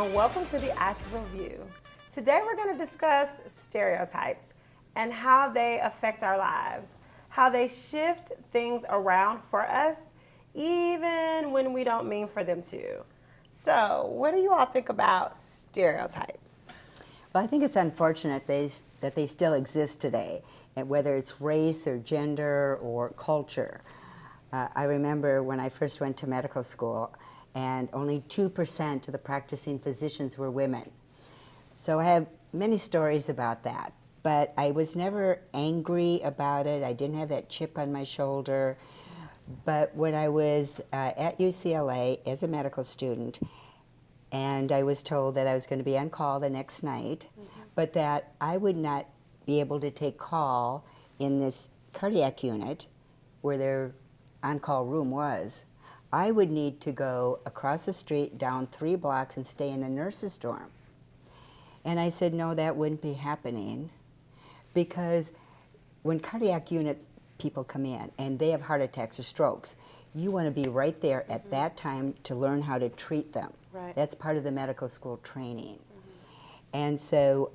and welcome to the Asheville View. Today we're going to discuss stereotypes and how they affect our lives, how they shift things around for us, even when we don't mean for them to. So, what do you all think about stereotypes? Well, I think it's unfortunate that they still exist today, and whether it's race or gender or culture. I remember when I first went to medical school, and only 2% of the practicing physicians were women. So I have many stories about that, but I was never angry about it. I didn't have that chip on my shoulder. But when I was at UCLA as a medical student, and I was told that I was going to be on call the next night, but that I would not be able to take call in this cardiac unit where their on-call room was. I would need to go across the street, down 3 blocks, and stay in the nurse's dorm. And I said, no, that wouldn't be happening, because when cardiac unit people come in and they have heart attacks or strokes, you want to be right there at that time to learn how to treat them. Right. That's part of the medical school training. And so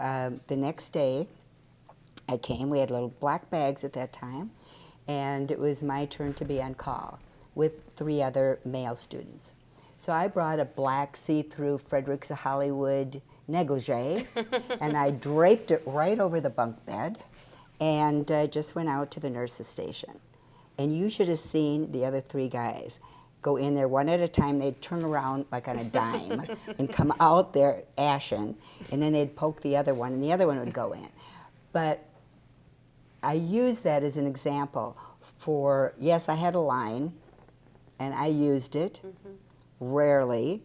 the next day I came, we had little black bags at that time, and it was my turn to be on call with 3 other male students. So I brought a black see-through Fredericks of Hollywood negligee, and I draped it right over the bunk bed, and just went out to the nurse's station. And you should have seen the other 3 guys go in there one at a time. They'd turn around like on a dime and come out there ashen, and then they'd poke the other one, and the other one would go in. But I use that as an example for, yes, I had a line, and I used it, rarely,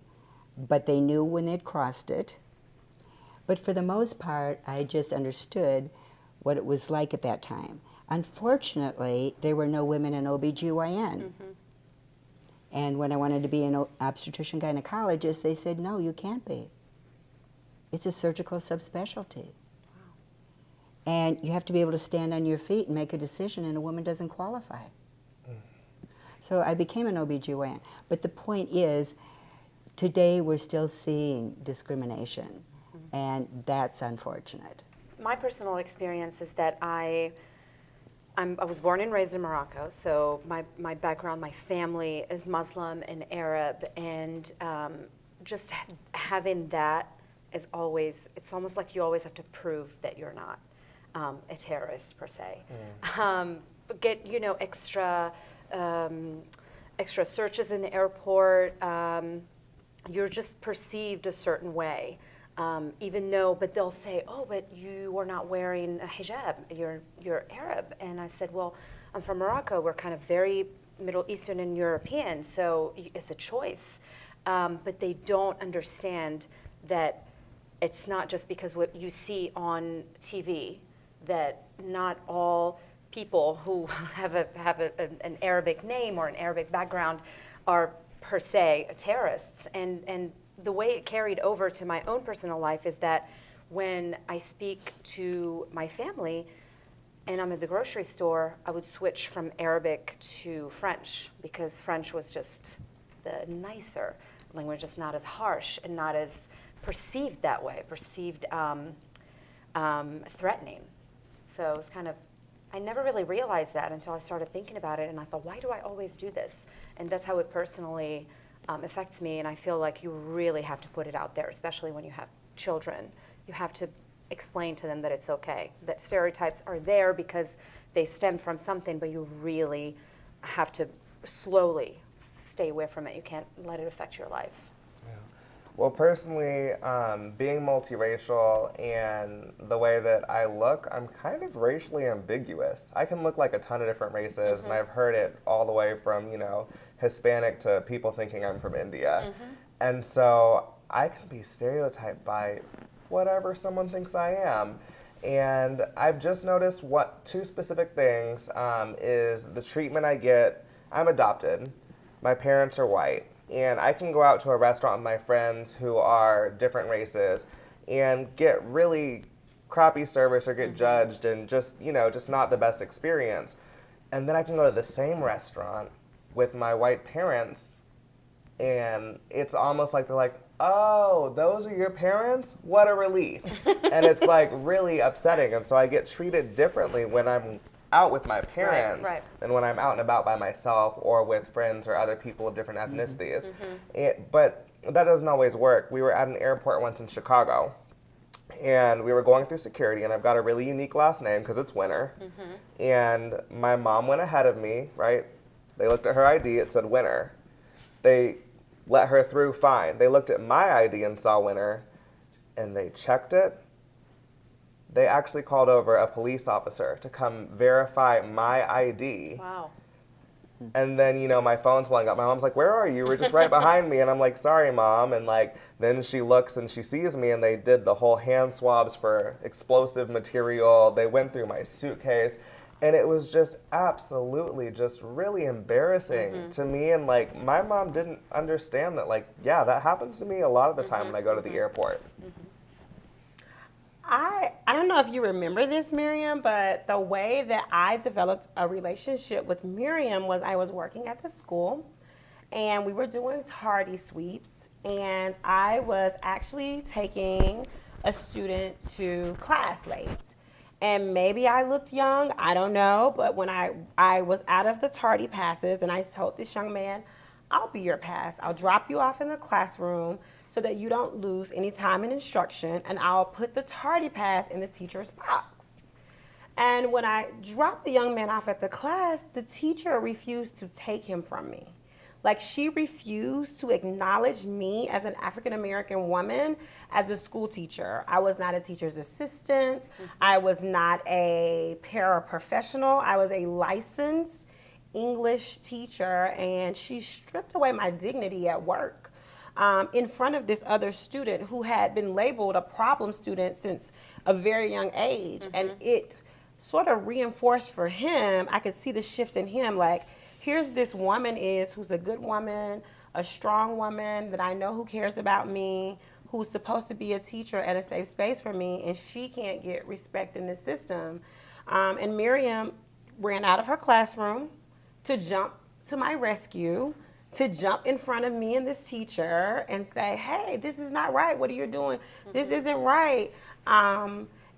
but they knew when they'd crossed it. But for the most part, I just understood what it was like at that time. Unfortunately, there were no women in OBGYN. And when I wanted to be an obstetrician gynecologist, they said, no, you can't be. It's a surgical subspecialty. And you have to be able to stand on your feet and make a decision, and a woman doesn't qualify. So I became an OBGYN. But the point is, today we're still seeing discrimination, and that's unfortunate. My personal experience is that I was born and raised in Morocco, so my background, my family is Muslim and Arab, and just having that is always, it's almost like you always have to prove that you're not a terrorist per se. Get, extra searches in the airport, you're just perceived a certain way. Even though, but they'll say, oh, but you are not wearing a hijab, you're Arab. And I said, well, I'm from Morocco, we're kind of very Middle Eastern and European, so it's a choice. But they don't understand that it's not just because what you see on TV, that not all people who have an Arabic name or an Arabic background are per se terrorists. And the way it carried over to my own personal life is that when I speak to my family and I'm at the grocery store, I would switch from Arabic to French, because French was just the nicer language, just not as harsh and not as perceived that way, perceived threatening. So it was kind of, I never really realized that until I started thinking about it, and I thought, why do I always do this? And that's how it personally affects me, and I feel like you really have to put it out there, especially when you have children. You have to explain to them that it's okay, that stereotypes are there because they stem from something, but you really have to slowly stay away from it. You can't let it affect your life. Yeah. Well, personally, being multiracial and the way that I look, I'm kind of racially ambiguous. I can look like a ton of different races, and I've heard it all the way from, Hispanic to people thinking I'm from India. And so I can be stereotyped by whatever someone thinks I am. And I've just noticed 2 specific things is the treatment I get. I'm adopted. My parents are white. And I can go out to a restaurant with my friends who are different races and get really crappy service or get judged and just not the best experience. And then I can go to the same restaurant with my white parents And it's almost like they're like, oh, those are your parents? What a relief. And it's like really upsetting. And so I get treated differently when I'm out with my parents than when I'm out and about by myself or with friends or other people of different ethnicities. But that doesn't always work. We were at an airport once in Chicago, and we were going through security, and I've got a really unique last name because it's Winter. And my mom went ahead of me, right? They looked at her ID, it said Winter. They let her through fine. They looked at my ID and saw Winter, and they checked it. They actually called over a police officer to come verify my ID. Wow. And then, you know, my phone's blowing up. My mom's like, where are you? We're just right behind me. And I'm like, sorry, Mom. And like, then she looks and she sees me, and they did the whole hand swabs for explosive material. They went through my suitcase. And it was just absolutely just really embarrassing to me. And like, my mom didn't understand that, like, yeah, that happens to me a lot of the time when I go to the airport. I don't know if you remember this, Myriam, but the way that I developed a relationship with Myriam was I was working at the school, and we were doing tardy sweeps, and I was actually taking a student to class late. And maybe I looked young, I don't know, but when I was out of the tardy passes, and I told this young man, I'll be your pass. I'll drop you off in the classroom so that you don't lose any time in instruction, and I'll put the tardy pass in the teacher's box. And when I dropped the young man off at the class, the teacher refused to take him from me. Like, she refused to acknowledge me as an African-American woman as a school teacher. I was not a teacher's assistant. I was not a paraprofessional. I was a licensed English teacher, and she stripped away my dignity at work in front of this other student who had been labeled a problem student since a very young age. And it sort of reinforced for him, I could see the shift in him, like, here's this woman who's a good woman, a strong woman that I know who cares about me, who's supposed to be a teacher and a safe space for me, and she can't get respect in this system. And Myriam ran out of her classroom to jump to my rescue, to jump in front of me and this teacher and say, hey, this is not right. What are you doing? This isn't right.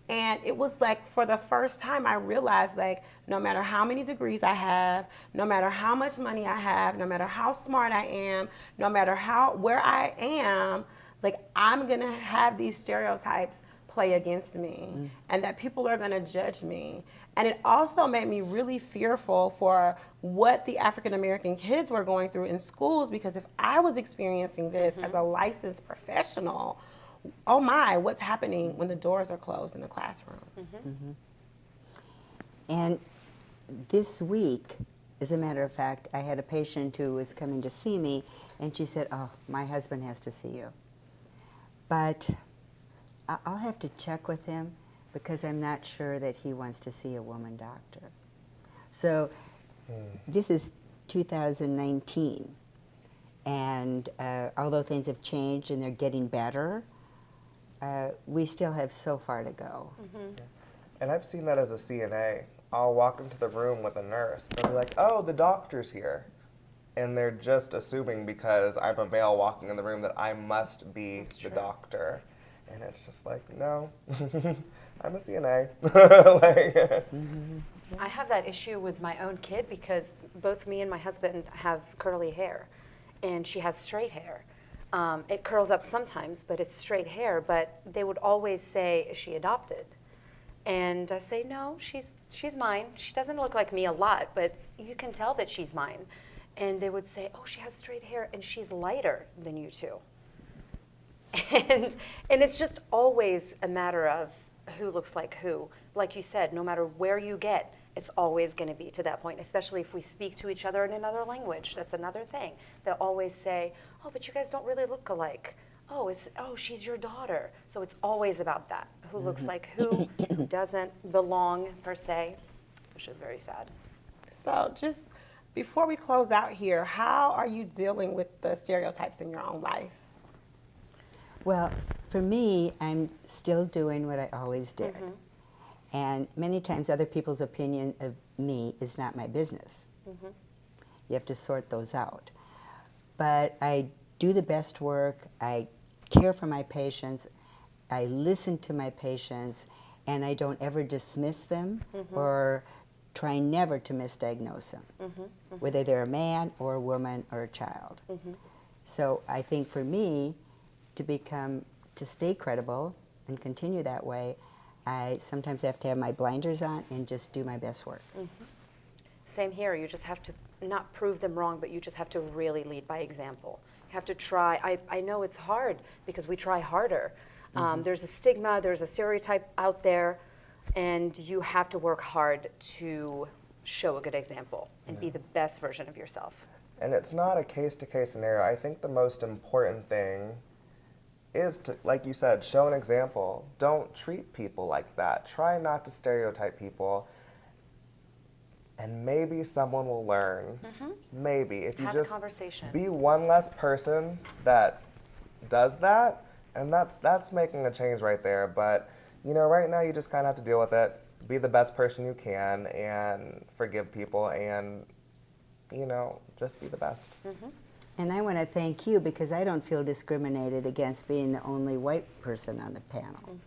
And it was like, for the first time, I realized, like, no matter how many degrees I have, no matter how much money I have, no matter how smart I am, no matter where I am, like, I'm gonna have these stereotypes play against me, and that people are gonna judge me. And it also made me really fearful for what the African American kids were going through in schools, because if I was experiencing this as a licensed professional, oh my, what's happening when the doors are closed in the classrooms? And this week, as a matter of fact, I had a patient who was coming to see me, and she said, oh, my husband has to see you. But I'll have to check with him, because I'm not sure that he wants to see a woman doctor. So this is 2019, and although things have changed and they're getting better, we still have so far to go. And I've seen that as a CNA. I'll walk into the room with a nurse. They'll be like, oh, the doctor's here. And they're just assuming because I'm a male walking in the room that I must be the doctor. And it's just like, no, I'm a CNA. I have that issue with my own kid because both me and my husband have curly hair, and she has straight hair. It curls up sometimes, but it's straight hair. But they would always say, is she adopted? And I say, no, she's mine. She doesn't look like me a lot, but you can tell that she's mine. And they would say, oh, she has straight hair, and she's lighter than you two. And it's just always a matter of who looks like who. Like you said, no matter where you get, it's always going to be to that point, especially if we speak to each other in another language. That's another thing. They'll always say, oh, but you guys don't really look alike. Oh, she's your daughter. So it's always about that. Who looks like who doesn't belong, per se, which is very sad. So just before we close out here, how are you dealing with the stereotypes in your own life? Well, for me, I'm still doing what I always did. And many times other people's opinion of me is not my business. You have to sort those out. but I do the best work. I care for my patients. I listen to my patients, and I don't ever dismiss them or try never to misdiagnose them, whether they're a man or a woman or a child. So I think for me, to stay credible and continue that way, I sometimes have to have my blinders on and just do my best work. Same here. You just have to not prove them wrong, but you just have to really lead by example. You have to try. I know it's hard because we try harder. There's a stigma, there's a stereotype out there, and you have to work hard to show a good example and be the best version of yourself. And it's not a case-to-case scenario. I think the most important thing is to, like you said, show an example. Don't treat people like that. Try not to stereotype people. And maybe someone will learn. Maybe. If you Have a just conversation. be one less person that does that, and that's making a change right there. But, you know, right now you just kind of have to deal with it. Be the best person you can and forgive people and, you know, just be the best. And I want to thank you because I don't feel discriminated against being the only white person on the panel.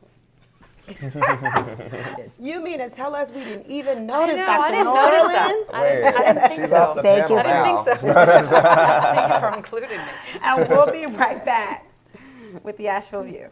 You mean to tell us we didn't even notice I Dr. didn't notice Norling? that. Wait, I didn't think she's so. off the Thank panel you. I now. didn't think so. Thank you for including me. And we'll be right back with the Asheville View.